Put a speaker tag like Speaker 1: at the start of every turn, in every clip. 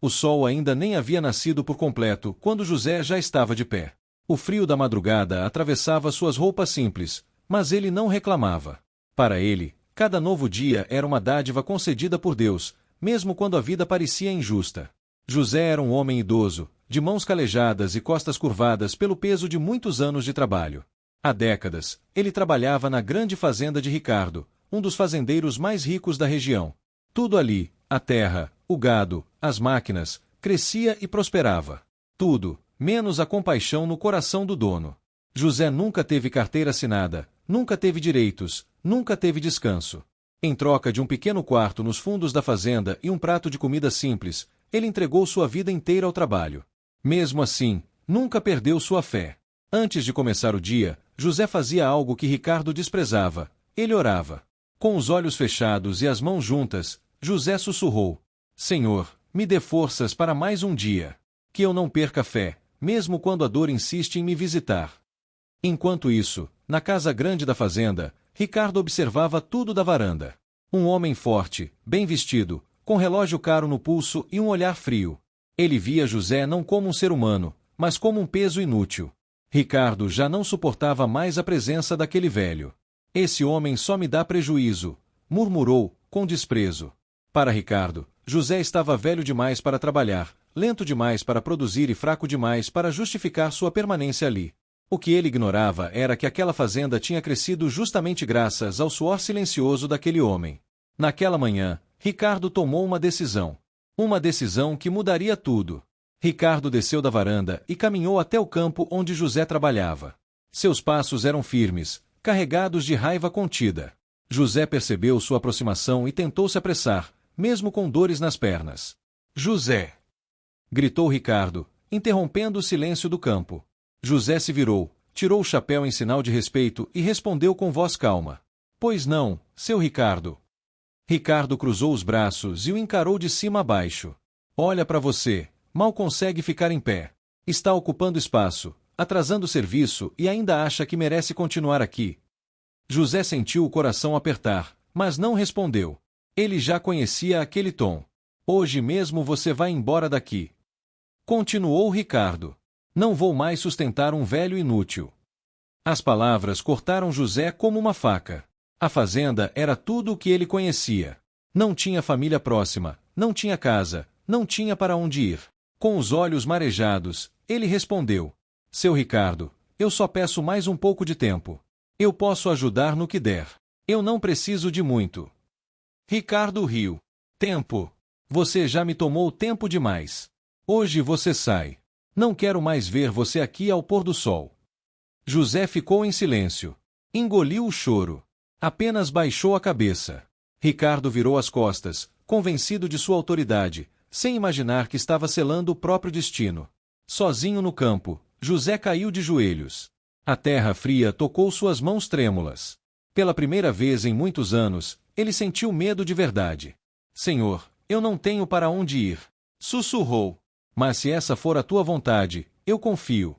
Speaker 1: O sol ainda nem havia nascido por completo quando José já estava de pé. O frio da madrugada atravessava suas roupas simples, mas ele não reclamava. Para ele, cada novo dia era uma dádiva concedida por Deus, mesmo quando a vida parecia injusta. José era um homem idoso, de mãos calejadas e costas curvadas pelo peso de muitos anos de trabalho. Há décadas, ele trabalhava na grande fazenda de Ricardo, um dos fazendeiros mais ricos da região. Tudo ali, a terra, o gado, as máquinas, crescia e prosperava. Tudo, menos a compaixão no coração do dono. José nunca teve carteira assinada, nunca teve direitos, nunca teve descanso. Em troca de um pequeno quarto nos fundos da fazenda e um prato de comida simples, ele entregou sua vida inteira ao trabalho. Mesmo assim, nunca perdeu sua fé. Antes de começar o dia, José fazia algo que Ricardo desprezava. Ele orava. Com os olhos fechados e as mãos juntas, José sussurrou: Senhor, me dê forças para mais um dia. Que eu não perca a fé, mesmo quando a dor insiste em me visitar. Enquanto isso, na casa grande da fazenda, Ricardo observava tudo da varanda. Um homem forte, bem vestido, com relógio caro no pulso e um olhar frio. Ele via José não como um ser humano, mas como um peso inútil. Ricardo já não suportava mais a presença daquele velho. Esse homem só me dá prejuízo, murmurou, com desprezo. Para Ricardo, José estava velho demais para trabalhar, lento demais para produzir e fraco demais para justificar sua permanência ali. O que ele ignorava era que aquela fazenda tinha crescido justamente graças ao suor silencioso daquele homem. Naquela manhã, Ricardo tomou uma decisão. Uma decisão que mudaria tudo. Ricardo desceu da varanda e caminhou até o campo onde José trabalhava. Seus passos eram firmes, carregados de raiva contida. José percebeu sua aproximação e tentou se apressar, mesmo com dores nas pernas. José! Gritou Ricardo, interrompendo o silêncio do campo. José se virou, tirou o chapéu em sinal de respeito e respondeu com voz calma. Pois não, seu Ricardo. Ricardo cruzou os braços e o encarou de cima a baixo. Olha para você, mal consegue ficar em pé. Está ocupando espaço, atrasando o serviço e ainda acha que merece continuar aqui. José sentiu o coração apertar, mas não respondeu. Ele já conhecia aquele tom. Hoje mesmo você vai embora daqui. Continuou Ricardo. Não vou mais sustentar um velho inútil. As palavras cortaram José como uma faca. A fazenda era tudo o que ele conhecia. Não tinha família próxima, não tinha casa, não tinha para onde ir. Com os olhos marejados, ele respondeu: Seu Ricardo, eu só peço mais um pouco de tempo. Eu posso ajudar no que der. Eu não preciso de muito. Ricardo riu. Tempo. Você já me tomou tempo demais. Hoje você sai. Não quero mais ver você aqui ao pôr do sol. José ficou em silêncio. Engoliu o choro. Apenas baixou a cabeça. Ricardo virou as costas, convencido de sua autoridade, sem imaginar que estava selando o próprio destino. Sozinho no campo, José caiu de joelhos. A terra fria tocou suas mãos trêmulas. Pela primeira vez em muitos anos, ele sentiu medo de verdade. Senhor, eu não tenho para onde ir. Sussurrou. Mas se essa for a tua vontade, eu confio.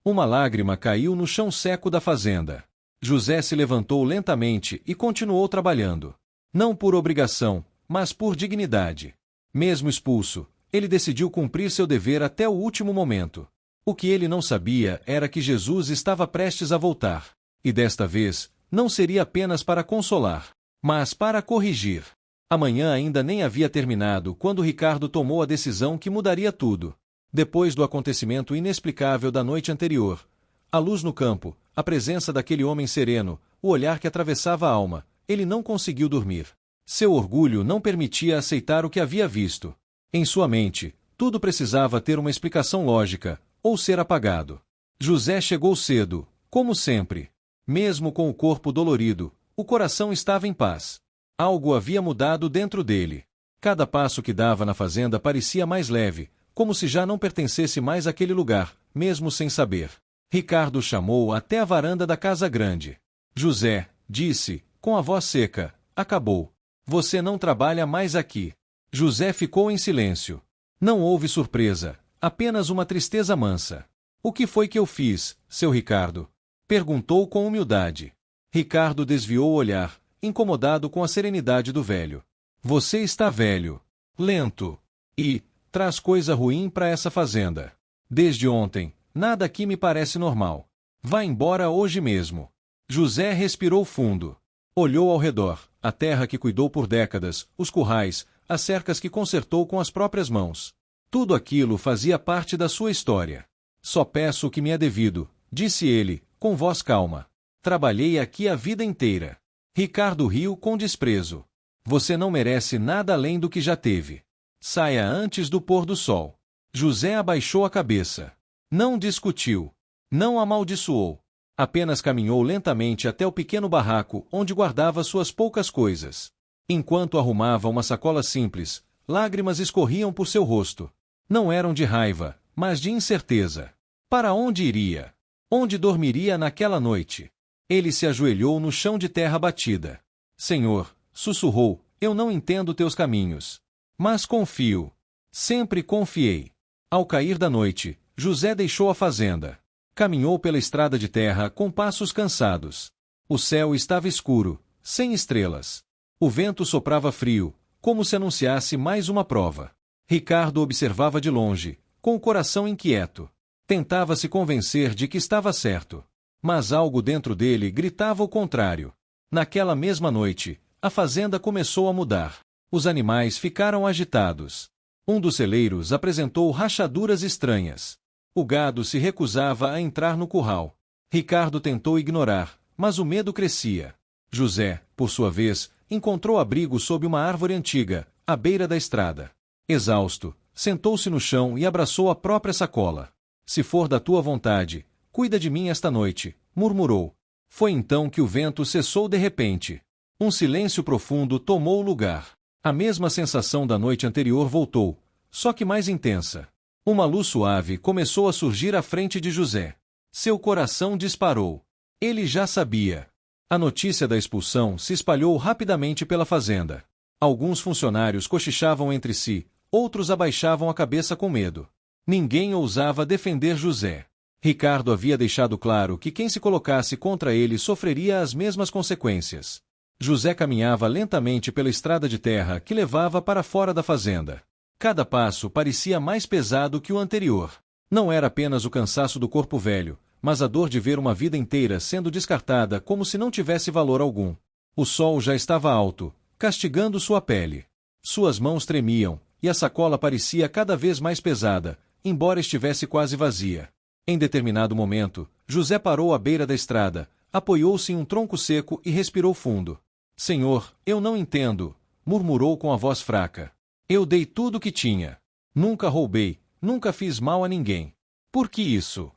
Speaker 1: Uma lágrima caiu no chão seco da fazenda. José se levantou lentamente e continuou trabalhando. Não por obrigação, mas por dignidade. Mesmo expulso, ele decidiu cumprir seu dever até o último momento. O que ele não sabia era que Jesus estava prestes a voltar. E desta vez, não seria apenas para consolar, mas para corrigir. A manhã ainda nem havia terminado quando Ricardo tomou a decisão que mudaria tudo. Depois do acontecimento inexplicável da noite anterior, a luz no campo, a presença daquele homem sereno, o olhar que atravessava a alma, ele não conseguiu dormir. Seu orgulho não permitia aceitar o que havia visto. Em sua mente, tudo precisava ter uma explicação lógica, ou ser apagado. José chegou cedo, como sempre. Mesmo com o corpo dolorido, o coração estava em paz. Algo havia mudado dentro dele. Cada passo que dava na fazenda parecia mais leve, como se já não pertencesse mais àquele lugar, mesmo sem saber. Ricardo chamou até a varanda da casa grande. José, disse, com a voz seca, acabou. Você não trabalha mais aqui. José ficou em silêncio. Não houve surpresa, apenas uma tristeza mansa. O que foi que eu fiz, seu Ricardo? Perguntou com humildade. Ricardo desviou o olhar, incomodado com a serenidade do velho. Você está velho, lento e traz coisa ruim para essa fazenda. Desde ontem, nada aqui me parece normal. Vá embora hoje mesmo. José respirou fundo. Olhou ao redor, a terra que cuidou por décadas, os currais, as cercas que consertou com as próprias mãos. Tudo aquilo fazia parte da sua história. Só peço o que me é devido, disse ele, com voz calma. Trabalhei aqui a vida inteira. Ricardo riu com desprezo. Você não merece nada além do que já teve. Saia antes do pôr do sol. José abaixou a cabeça. Não discutiu. Não amaldiçoou. Apenas caminhou lentamente até o pequeno barraco onde guardava suas poucas coisas. Enquanto arrumava uma sacola simples, lágrimas escorriam por seu rosto. Não eram de raiva, mas de incerteza. Para onde iria? Onde dormiria naquela noite? Ele se ajoelhou no chão de terra batida. Senhor, sussurrou, eu não entendo teus caminhos. Mas confio. Sempre confiei. Ao cair da noite, José deixou a fazenda. Caminhou pela estrada de terra com passos cansados. O céu estava escuro, sem estrelas. O vento soprava frio, como se anunciasse mais uma prova. Ricardo observava de longe, com o coração inquieto. Tentava se convencer de que estava certo. Mas algo dentro dele gritava o contrário. Naquela mesma noite, a fazenda começou a mudar. Os animais ficaram agitados. Um dos celeiros apresentou rachaduras estranhas. O gado se recusava a entrar no curral. Ricardo tentou ignorar, mas o medo crescia. José, por sua vez, encontrou abrigo sob uma árvore antiga, à beira da estrada. Exausto, sentou-se no chão e abraçou a própria sacola. Se for da tua vontade, cuida de mim esta noite, murmurou. Foi então que o vento cessou de repente. Um silêncio profundo tomou o lugar. A mesma sensação da noite anterior voltou, só que mais intensa. Uma luz suave começou a surgir à frente de José. Seu coração disparou. Ele já sabia. A notícia da expulsão se espalhou rapidamente pela fazenda. Alguns funcionários cochichavam entre si, outros abaixavam a cabeça com medo. Ninguém ousava defender José. Ricardo havia deixado claro que quem se colocasse contra ele sofreria as mesmas consequências. José caminhava lentamente pela estrada de terra que levava para fora da fazenda. Cada passo parecia mais pesado que o anterior. Não era apenas o cansaço do corpo velho, mas a dor de ver uma vida inteira sendo descartada como se não tivesse valor algum. O sol já estava alto, castigando sua pele. Suas mãos tremiam, e a sacola parecia cada vez mais pesada, embora estivesse quase vazia. Em determinado momento, José parou à beira da estrada, apoiou-se em um tronco seco e respirou fundo. Senhor, eu não entendo, murmurou com a voz fraca. Eu dei tudo o que tinha. Nunca roubei, nunca fiz mal a ninguém. Por que isso?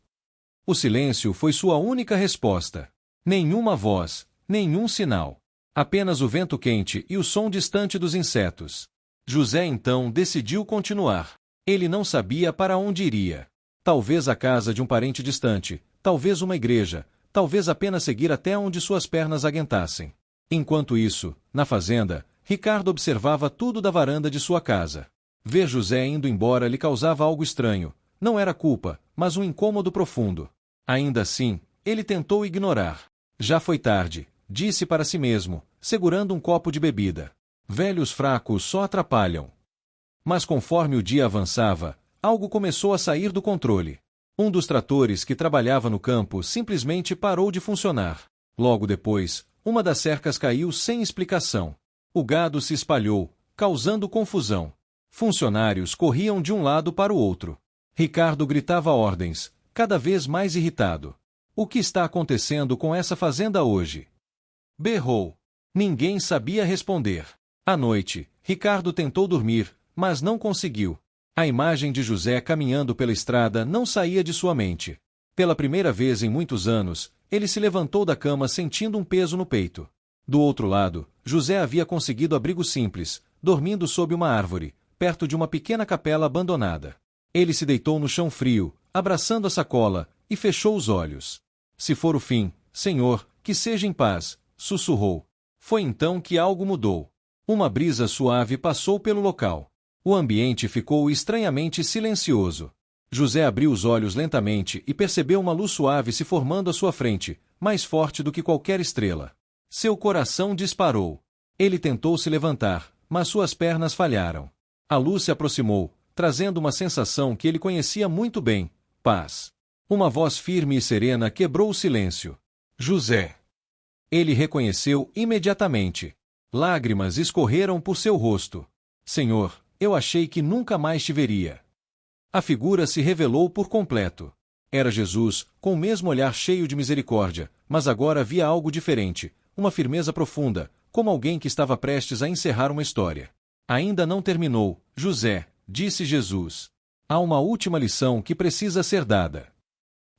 Speaker 1: O silêncio foi sua única resposta. Nenhuma voz, nenhum sinal. Apenas o vento quente e o som distante dos insetos. José então decidiu continuar. Ele não sabia para onde iria. Talvez a casa de um parente distante, talvez uma igreja, talvez apenas seguir até onde suas pernas aguentassem. Enquanto isso, na fazenda, Ricardo observava tudo da varanda de sua casa. Ver José indo embora lhe causava algo estranho. Não era culpa, mas um incômodo profundo. Ainda assim, ele tentou ignorar. Já foi tarde, disse para si mesmo, segurando um copo de bebida. Velhos fracos só atrapalham. Mas conforme o dia avançava, algo começou a sair do controle. Um dos tratores que trabalhava no campo simplesmente parou de funcionar. Logo depois, uma das cercas caiu sem explicação. O gado se espalhou, causando confusão. Funcionários corriam de um lado para o outro. Ricardo gritava ordens, cada vez mais irritado. O que está acontecendo com essa fazenda hoje? Berrou. Ninguém sabia responder. À noite, Ricardo tentou dormir, mas não conseguiu. A imagem de José caminhando pela estrada não saía de sua mente. Pela primeira vez em muitos anos, ele se levantou da cama sentindo um peso no peito. Do outro lado, José havia conseguido abrigo simples, dormindo sob uma árvore, perto de uma pequena capela abandonada. Ele se deitou no chão frio, abraçando a sacola, e fechou os olhos. Se for o fim, Senhor, que seja em paz, sussurrou. Foi então que algo mudou. Uma brisa suave passou pelo local. O ambiente ficou estranhamente silencioso. José abriu os olhos lentamente e percebeu uma luz suave se formando à sua frente, mais forte do que qualquer estrela. Seu coração disparou. Ele tentou se levantar, mas suas pernas falharam. A luz se aproximou, trazendo uma sensação que ele conhecia muito bem: paz. Uma voz firme e serena quebrou o silêncio. José. Ele reconheceu imediatamente. Lágrimas escorreram por seu rosto. Senhor, eu achei que nunca mais te veria. A figura se revelou por completo. Era Jesus, com o mesmo olhar cheio de misericórdia, mas agora havia algo diferente, uma firmeza profunda, como alguém que estava prestes a encerrar uma história. Ainda não terminou, José, disse Jesus. Há uma última lição que precisa ser dada.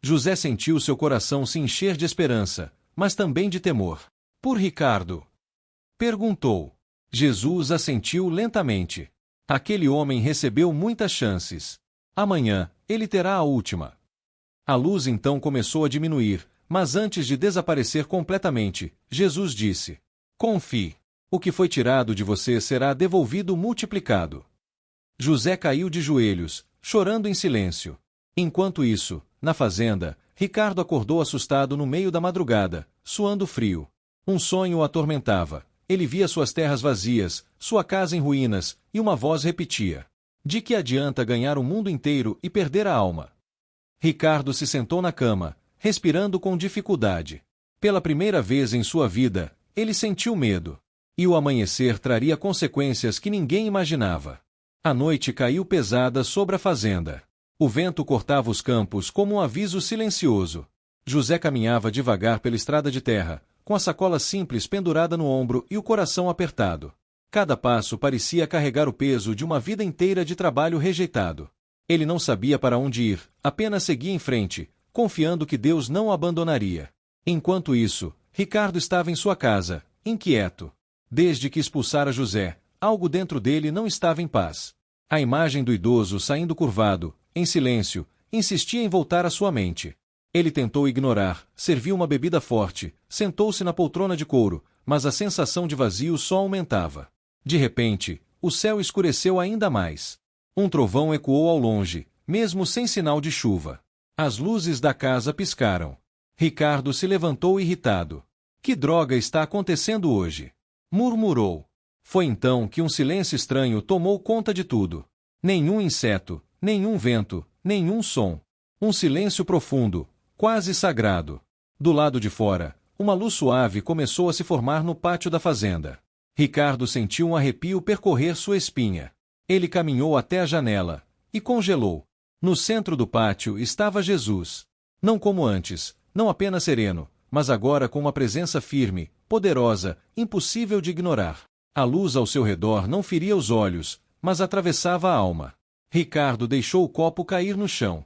Speaker 1: José sentiu seu coração se encher de esperança, mas também de temor. Por Ricardo? Perguntou. Jesus assentiu lentamente. Aquele homem recebeu muitas chances. Amanhã, ele terá a última. A luz então começou a diminuir, mas antes de desaparecer completamente, Jesus disse: Confie. O que foi tirado de você será devolvido multiplicado. José caiu de joelhos, chorando em silêncio. Enquanto isso, na fazenda, Ricardo acordou assustado no meio da madrugada, suando frio. Um sonho o atormentava. Ele via suas terras vazias, sua casa em ruínas, e uma voz repetia: De que adianta ganhar o mundo inteiro e perder a alma? Ricardo se sentou na cama, respirando com dificuldade. Pela primeira vez em sua vida, ele sentiu medo. E o amanhecer traria consequências que ninguém imaginava. A noite caiu pesada sobre a fazenda. O vento cortava os campos como um aviso silencioso. José caminhava devagar pela estrada de terra, com a sacola simples pendurada no ombro e o coração apertado. Cada passo parecia carregar o peso de uma vida inteira de trabalho rejeitado. Ele não sabia para onde ir, apenas seguia em frente, confiando que Deus não o abandonaria. Enquanto isso, Ricardo estava em sua casa, inquieto. Desde que expulsara José, algo dentro dele não estava em paz. A imagem do idoso saindo curvado, em silêncio, insistia em voltar à sua mente. Ele tentou ignorar, serviu uma bebida forte, sentou-se na poltrona de couro, mas a sensação de vazio só aumentava. De repente, o céu escureceu ainda mais. Um trovão ecoou ao longe, mesmo sem sinal de chuva. As luzes da casa piscaram. Ricardo se levantou irritado. Que droga está acontecendo hoje? Murmurou. Foi então que um silêncio estranho tomou conta de tudo. Nenhum inseto, nenhum vento, nenhum som. Um silêncio profundo, quase sagrado. Do lado de fora, uma luz suave começou a se formar no pátio da fazenda. Ricardo sentiu um arrepio percorrer sua espinha. Ele caminhou até a janela e congelou. No centro do pátio estava Jesus. Não como antes, não apenas sereno, mas agora com uma presença firme, poderosa, impossível de ignorar. A luz ao seu redor não feria os olhos, mas atravessava a alma. Ricardo deixou o copo cair no chão.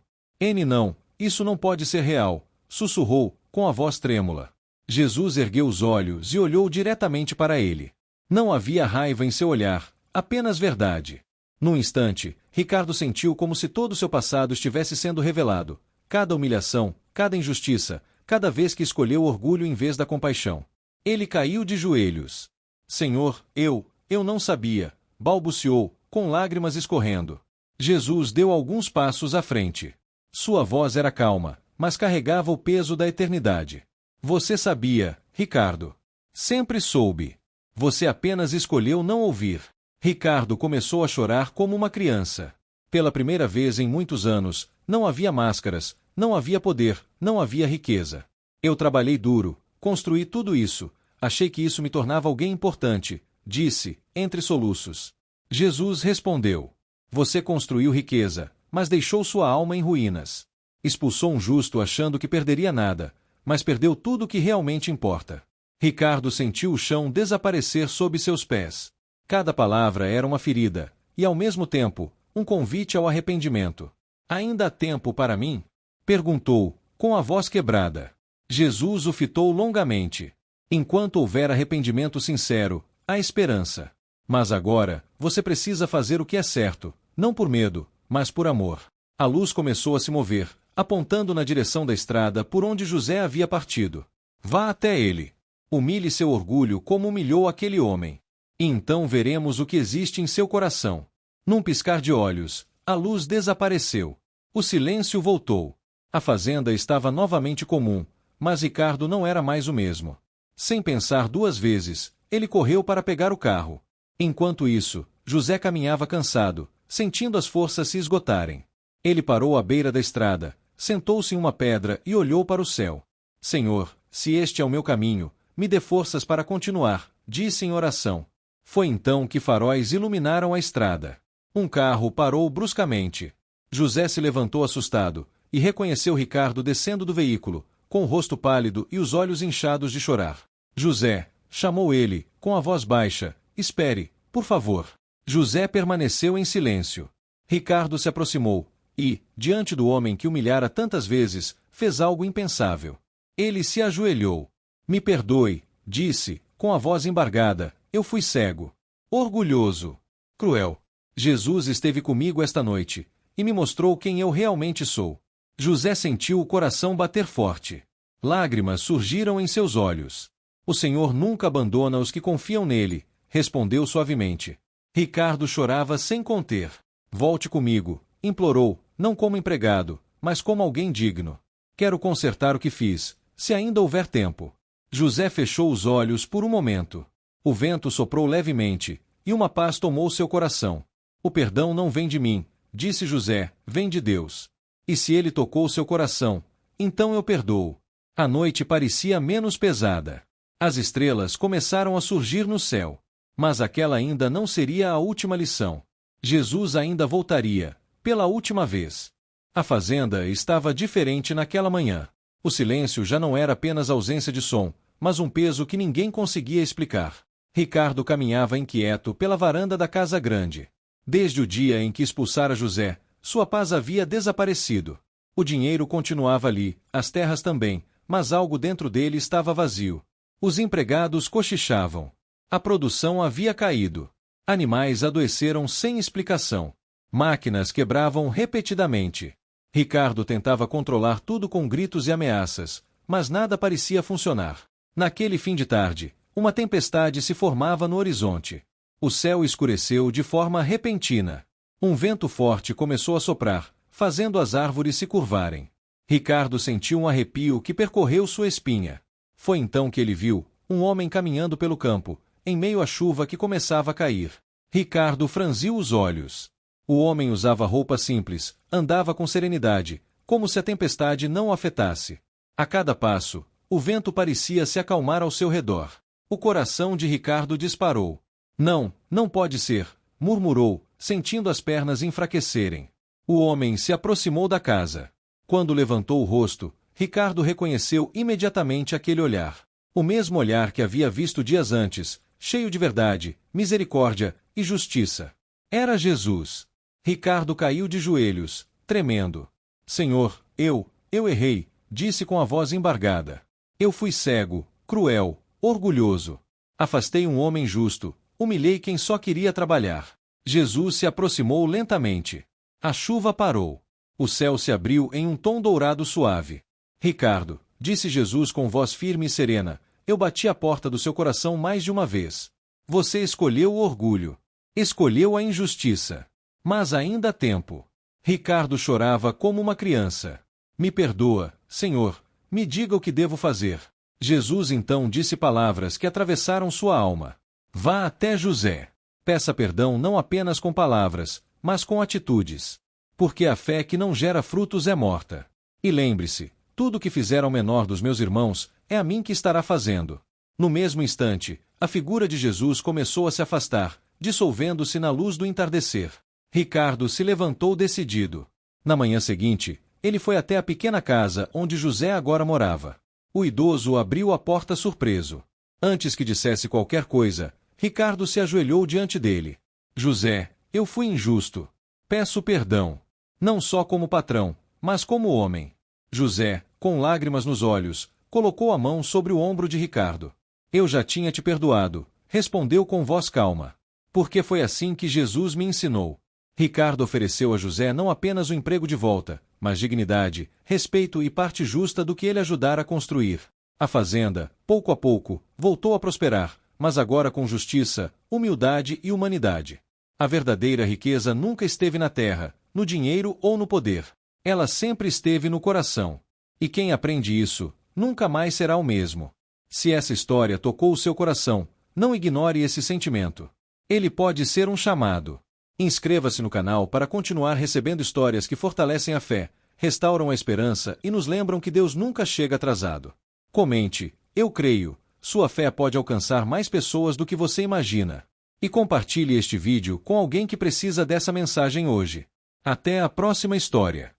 Speaker 1: Não, isso não pode ser real, sussurrou, com a voz trêmula. Jesus ergueu os olhos e olhou diretamente para ele. Não havia raiva em seu olhar, apenas verdade. Num instante, Ricardo sentiu como se todo o seu passado estivesse sendo revelado. Cada humilhação, cada injustiça, cada vez que escolheu o orgulho em vez da compaixão. Ele caiu de joelhos. Senhor, eu não sabia, balbuciou, com lágrimas escorrendo. Jesus deu alguns passos à frente. Sua voz era calma, mas carregava o peso da eternidade. Você sabia, Ricardo. Sempre soube. Você apenas escolheu não ouvir. Ricardo começou a chorar como uma criança. Pela primeira vez em muitos anos, não havia máscaras, não havia poder, não havia riqueza. Eu trabalhei duro, construí tudo isso, achei que isso me tornava alguém importante, disse, entre soluços. Jesus respondeu. Você construiu riqueza, mas deixou sua alma em ruínas. Expulsou um justo achando que perderia nada, mas perdeu tudo o que realmente importa. Ricardo sentiu o chão desaparecer sob seus pés. Cada palavra era uma ferida, e ao mesmo tempo, um convite ao arrependimento. Ainda há tempo para mim? Perguntou, com a voz quebrada. Jesus o fitou longamente. Enquanto houver arrependimento sincero, há esperança. Mas agora, você precisa fazer o que é certo, não por medo, mas por amor. A luz começou a se mover, apontando na direção da estrada por onde José havia partido. Vá até ele. Humilhe seu orgulho como humilhou aquele homem. E então veremos o que existe em seu coração. Num piscar de olhos, a luz desapareceu. O silêncio voltou. A fazenda estava novamente comum, mas Ricardo não era mais o mesmo. Sem pensar duas vezes, ele correu para pegar o carro. Enquanto isso, José caminhava cansado, sentindo as forças se esgotarem. Ele parou à beira da estrada, sentou-se em uma pedra e olhou para o céu. Senhor, se este é o meu caminho, me dê forças para continuar, disse em oração. Foi então que faróis iluminaram a estrada. Um carro parou bruscamente. José se levantou assustado e reconheceu Ricardo descendo do veículo, com o rosto pálido e os olhos inchados de chorar. José, chamou ele, com a voz baixa, espere, por favor. José permaneceu em silêncio. Ricardo se aproximou e, diante do homem que humilhara tantas vezes, fez algo impensável. Ele se ajoelhou. Me perdoe, disse, com a voz embargada, eu fui cego. Orgulhoso. Cruel. Jesus esteve comigo esta noite e me mostrou quem eu realmente sou. José sentiu o coração bater forte. Lágrimas surgiram em seus olhos. O Senhor nunca abandona os que confiam nele, respondeu suavemente. Ricardo chorava sem conter. Volte comigo, implorou, não como empregado, mas como alguém digno. Quero consertar o que fiz, se ainda houver tempo. José fechou os olhos por um momento. O vento soprou levemente, e uma paz tomou seu coração. O perdão não vem de mim, disse José, vem de Deus. E se ele tocou seu coração, então eu perdoo. A noite parecia menos pesada. As estrelas começaram a surgir no céu. Mas aquela ainda não seria a última lição. Jesus ainda voltaria, pela última vez. A fazenda estava diferente naquela manhã. O silêncio já não era apenas ausência de som, mas um peso que ninguém conseguia explicar. Ricardo caminhava inquieto pela varanda da casa grande. Desde o dia em que expulsara José, sua paz havia desaparecido. O dinheiro continuava ali, as terras também, mas algo dentro dele estava vazio. Os empregados cochichavam. A produção havia caído. Animais adoeceram sem explicação. Máquinas quebravam repetidamente. Ricardo tentava controlar tudo com gritos e ameaças, mas nada parecia funcionar. Naquele fim de tarde, uma tempestade se formava no horizonte. O céu escureceu de forma repentina. Um vento forte começou a soprar, fazendo as árvores se curvarem. Ricardo sentiu um arrepio que percorreu sua espinha. Foi então que ele viu um homem caminhando pelo campo, em meio à chuva que começava a cair. Ricardo franziu os olhos. O homem usava roupa simples, andava com serenidade, como se a tempestade não o afetasse. A cada passo, o vento parecia se acalmar ao seu redor. O coração de Ricardo disparou. Não, não pode ser, murmurou, sentindo as pernas enfraquecerem. O homem se aproximou da casa. Quando levantou o rosto, Ricardo reconheceu imediatamente aquele olhar. O mesmo olhar que havia visto dias antes, cheio de verdade, misericórdia e justiça. Era Jesus. Ricardo caiu de joelhos, tremendo. Senhor, eu errei, disse com a voz embargada. Eu fui cego, cruel, orgulhoso. Afastei um homem justo, humilhei quem só queria trabalhar. Jesus se aproximou lentamente. A chuva parou. O céu se abriu em um tom dourado suave. Ricardo, disse Jesus com voz firme e serena, eu bati a porta do seu coração mais de uma vez. Você escolheu o orgulho. Escolheu a injustiça. Mas ainda há tempo. Ricardo chorava como uma criança. Me perdoa, Senhor, me diga o que devo fazer. Jesus então disse palavras que atravessaram sua alma. Vá até José. Peça perdão não apenas com palavras, mas com atitudes. Porque a fé que não gera frutos é morta. E lembre-se, tudo que fizer ao menor dos meus irmãos, é a mim que estará fazendo. No mesmo instante, a figura de Jesus começou a se afastar, dissolvendo-se na luz do entardecer. Ricardo se levantou decidido. Na manhã seguinte, ele foi até a pequena casa onde José agora morava. O idoso abriu a porta surpreso. Antes que dissesse qualquer coisa, Ricardo se ajoelhou diante dele. José, eu fui injusto. Peço perdão. Não só como patrão, mas como homem. José, com lágrimas nos olhos, colocou a mão sobre o ombro de Ricardo. Eu já tinha te perdoado, respondeu com voz calma. Porque foi assim que Jesus me ensinou. Ricardo ofereceu a José não apenas o emprego de volta, mas dignidade, respeito e parte justa do que ele ajudara a construir. A fazenda, pouco a pouco, voltou a prosperar, mas agora com justiça, humildade e humanidade. A verdadeira riqueza nunca esteve na terra, no dinheiro ou no poder. Ela sempre esteve no coração. E quem aprende isso, nunca mais será o mesmo. Se essa história tocou o seu coração, não ignore esse sentimento. Ele pode ser um chamado. Inscreva-se no canal para continuar recebendo histórias que fortalecem a fé, restauram a esperança e nos lembram que Deus nunca chega atrasado. Comente: eu creio, sua fé pode alcançar mais pessoas do que você imagina. E compartilhe este vídeo com alguém que precisa dessa mensagem hoje. Até a próxima história.